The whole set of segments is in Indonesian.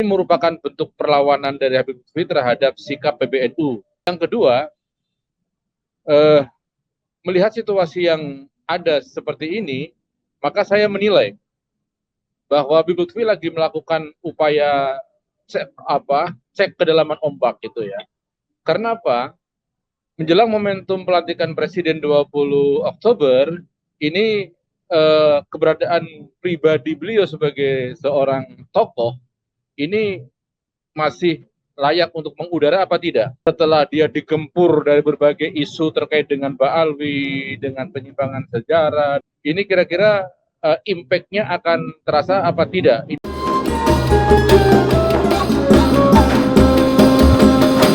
merupakan bentuk perlawanan dari Habib Lutfi terhadap sikap PBNU. Yang kedua, melihat situasi yang ada seperti ini, maka saya menilai bahwa Habib Lutfi lagi melakukan upaya cek kedalaman ombak gitu ya. Karena apa? Menjelang momentum pelantikan Presiden 20 Oktober, ini keberadaan pribadi beliau sebagai seorang tokoh ini masih layak untuk mengudara apa tidak? Setelah dia digempur dari berbagai isu terkait dengan Ba'alwi, dengan penyimpangan sejarah, ini kira-kira impact-nya akan terasa apa tidak?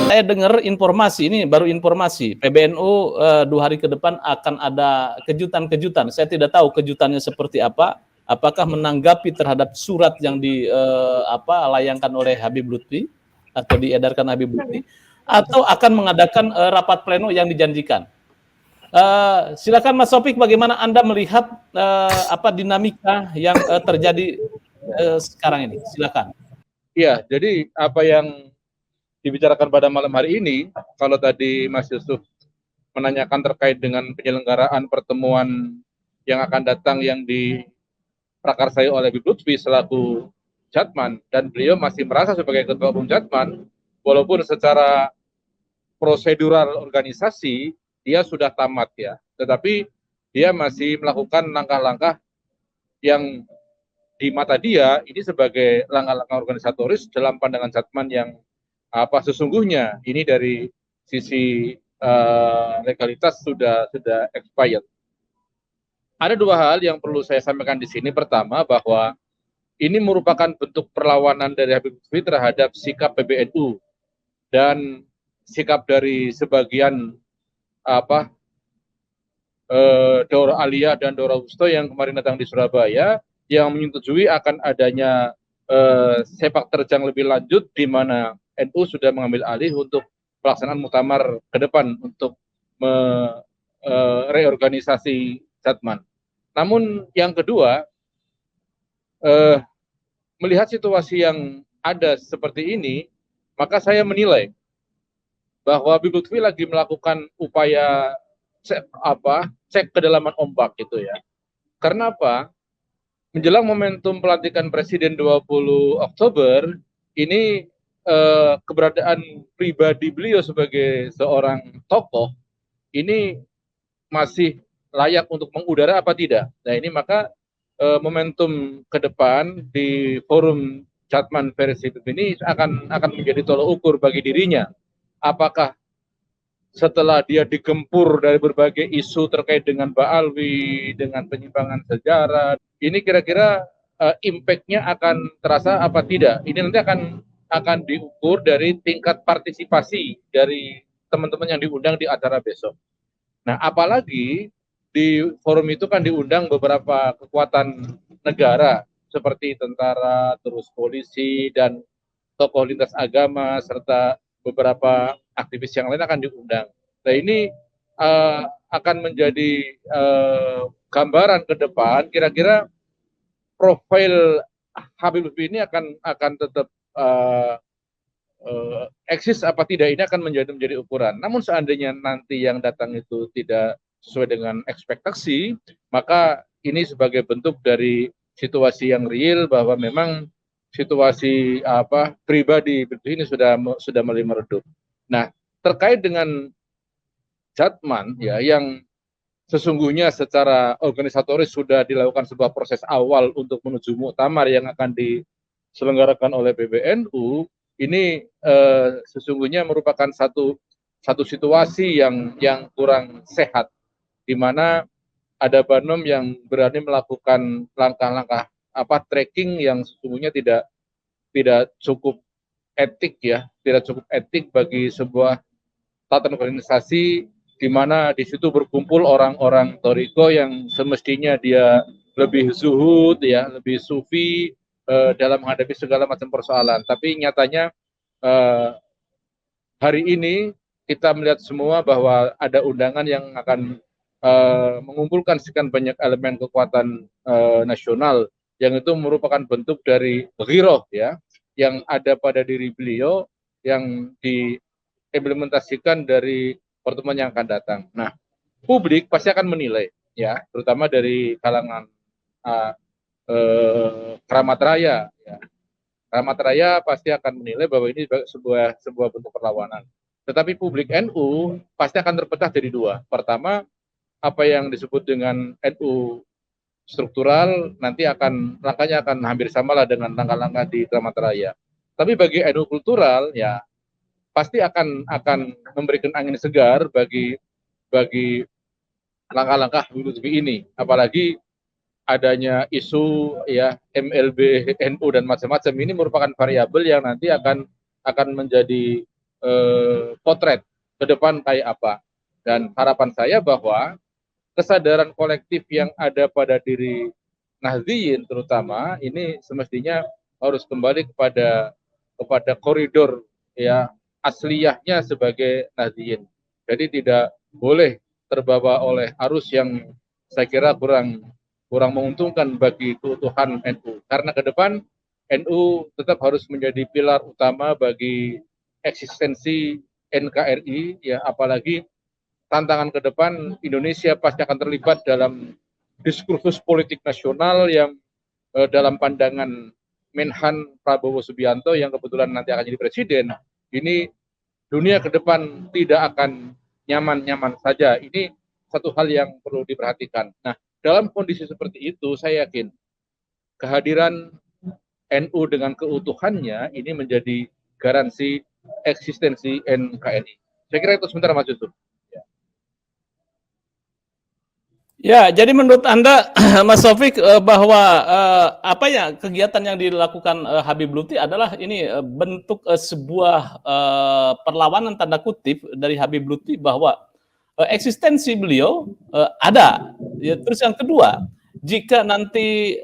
Saya dengar informasi, ini baru informasi, PBNU 2 hari ke depan akan ada kejutan-kejutan. Saya tidak tahu kejutannya seperti apa. Apakah menanggapi terhadap surat yang dilayangkan oleh Habib Lutfi atau diedarkan Habib Lutfi, atau akan mengadakan rapat pleno yang dijanjikan. Silakan Mas Sofik, bagaimana Anda melihat dinamika yang terjadi sekarang ini? Silakan. Iya, jadi apa yang dibicarakan pada malam hari ini, kalau tadi Mas Yusuf menanyakan terkait dengan penyelenggaraan pertemuan yang akan datang yang diprakarsai oleh Habib Lutfi selaku Jatman, dan beliau masih merasa sebagai ketua umum Jatman, walaupun secara prosedural organisasi dia sudah tamat ya, tetapi dia masih melakukan langkah-langkah yang di mata dia ini sebagai langkah-langkah organisatoris dalam pandangan Jatman yang sesungguhnya ini dari sisi legalitas sudah expired. Ada 2 hal yang perlu saya sampaikan di sini. Pertama, bahwa ini merupakan bentuk perlawanan dari Habib Lutfi terhadap sikap PBNU dan sikap dari sebagian Daurah Aliyah dan Daurah Wusto yang kemarin datang di Surabaya, yang menyetujui akan adanya sepak terjang lebih lanjut di mana NU sudah mengambil alih untuk pelaksanaan muktamar ke depan untuk reorganisasi Jatman. Namun yang kedua, melihat situasi yang ada seperti ini, maka saya menilai bahwa Habib Lutfi lagi melakukan upaya cek kedalaman ombak gitu ya. Karena apa? Menjelang momentum pelantikan Presiden 20 Oktober, ini keberadaan pribadi beliau sebagai seorang tokoh ini masih layak untuk mengudara apa tidak. Nah ini maka momentum ke depan di forum Jatman versi ini akan menjadi tolak ukur bagi dirinya. Apakah setelah dia digempur dari berbagai isu terkait dengan Ba'alwi, dengan penyimpangan sejarah, ini kira-kira impact-nya akan terasa apa tidak? Ini nanti akan diukur dari tingkat partisipasi dari teman-teman yang diundang di acara besok. Nah, apalagi di forum itu kan diundang beberapa kekuatan negara seperti tentara, terus polisi, dan tokoh lintas agama, serta beberapa aktivis yang lain akan diundang. Nah ini akan menjadi gambaran ke depan kira-kira profil Habib Lutfi ini akan tetap eksis apa tidak, ini akan menjadi ukuran. Namun seandainya nanti yang datang itu tidak sesuai dengan ekspektasi, maka ini sebagai bentuk dari situasi yang real bahwa memang situasi pribadi ini sudah mulai meredup. Nah, terkait dengan Jatman ya yang sesungguhnya secara organisatoris sudah dilakukan sebuah proses awal untuk menuju muktamar yang akan diselenggarakan oleh PBNU, ini sesungguhnya merupakan satu situasi yang kurang sehat, di mana ada Banom yang berani melakukan langkah-langkah tracking yang sesungguhnya tidak cukup etik ya, tidak cukup etik bagi sebuah tatanan organisasi di mana di situ berkumpul orang-orang Toriko yang semestinya dia lebih zuhud ya, lebih sufi dalam menghadapi segala macam persoalan. Tapi nyatanya hari ini kita melihat semua bahwa ada undangan yang akan mengumpulkan sekian banyak elemen kekuatan nasional yang itu merupakan bentuk dari ghiroh ya, yang ada pada diri beliau yang diimplementasikan dari pertemuan yang akan datang. Nah, publik pasti akan menilai, ya, terutama dari kalangan keramat raya. Ya. Keramat raya pasti akan menilai bahwa ini sebuah bentuk perlawanan. Tetapi publik NU pasti akan terpecah jadi dua. Pertama, apa yang disebut dengan NU struktural nanti langkahnya akan hampir sama lah dengan langkah-langkah di Keramat Raya. Tapi bagi NU kultural ya pasti akan memberikan angin segar bagi langkah-langkah Habib Lutfi ini. Apalagi adanya isu ya MLB, NU dan macam-macam ini merupakan variabel yang nanti akan menjadi potret ke depan kayak apa. Dan harapan saya bahwa kesadaran kolektif yang ada pada diri Nahdliyin terutama ini semestinya harus kembali kepada koridor ya asliyahnya sebagai Nahdliyin. Jadi tidak boleh terbawa oleh arus yang saya kira kurang menguntungkan bagi keutuhan NU. Karena ke depan NU tetap harus menjadi pilar utama bagi eksistensi NKRI ya, apalagi tantangan ke depan Indonesia pasti akan terlibat dalam diskursus politik nasional yang dalam pandangan Menhan Prabowo Subianto yang kebetulan nanti akan jadi presiden, ini dunia ke depan tidak akan nyaman-nyaman saja. Ini satu hal yang perlu diperhatikan. Nah, dalam kondisi seperti itu, saya yakin kehadiran NU dengan keutuhannya ini menjadi garansi eksistensi NKRI. Saya kira itu sebentar Mas Yusuf. Ya, jadi menurut Anda, Mas Taufik, bahwa apa ya kegiatan yang dilakukan Habib Lutfi adalah ini bentuk sebuah perlawanan tanda kutip dari Habib Lutfi bahwa eksistensi beliau ada. Ya, terus yang kedua, jika nanti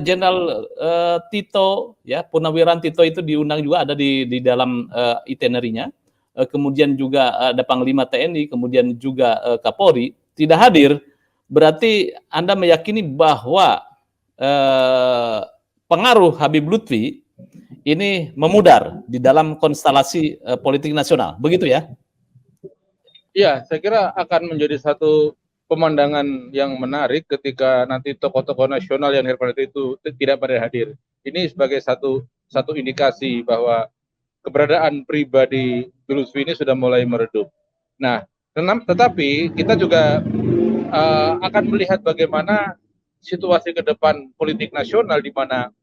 Jenderal Tito, ya Purnawiran Tito itu diundang juga ada di dalam itinerary-nya, kemudian juga ada Panglima TNI, kemudian juga Kapolri tidak hadir. Berarti Anda meyakini bahwa pengaruh Habib Lutfi ini memudar di dalam konstelasi politik nasional, begitu ya? Iya, saya kira akan menjadi satu pemandangan yang menarik ketika nanti tokoh-tokoh nasional yang hadir itu tidak pada hadir. Ini sebagai satu indikasi bahwa keberadaan pribadi Lutfi ini sudah mulai meredup. Nah, tetapi kita juga akan melihat bagaimana situasi ke depan politik nasional di mana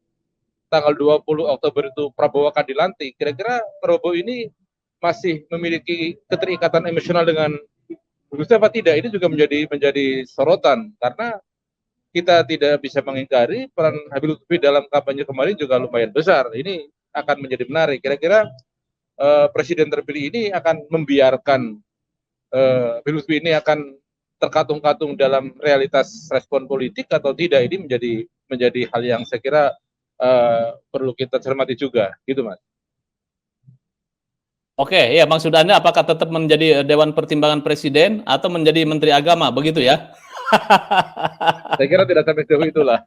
tanggal 20 Oktober itu Prabowo akan dilantik. Kira-kira Prabowo ini masih memiliki keterikatan emosional dengan Lutfi apa tidak? Ini juga menjadi sorotan karena kita tidak bisa mengingkari peran Habib Lutfi dalam kampanye kemarin juga lumayan besar. Ini akan menjadi menarik. Kira-kira presiden terpilih ini akan membiarkan Habib Lutfi ini akan terkatung-katung dalam realitas respon politik atau tidak, ini menjadi hal yang saya kira perlu kita cermati juga, gitu Mas. Oke, ya maksud Anda apakah tetap menjadi Dewan Pertimbangan Presiden atau menjadi Menteri Agama, begitu ya? Saya kira tidak sampai sejauh itulah.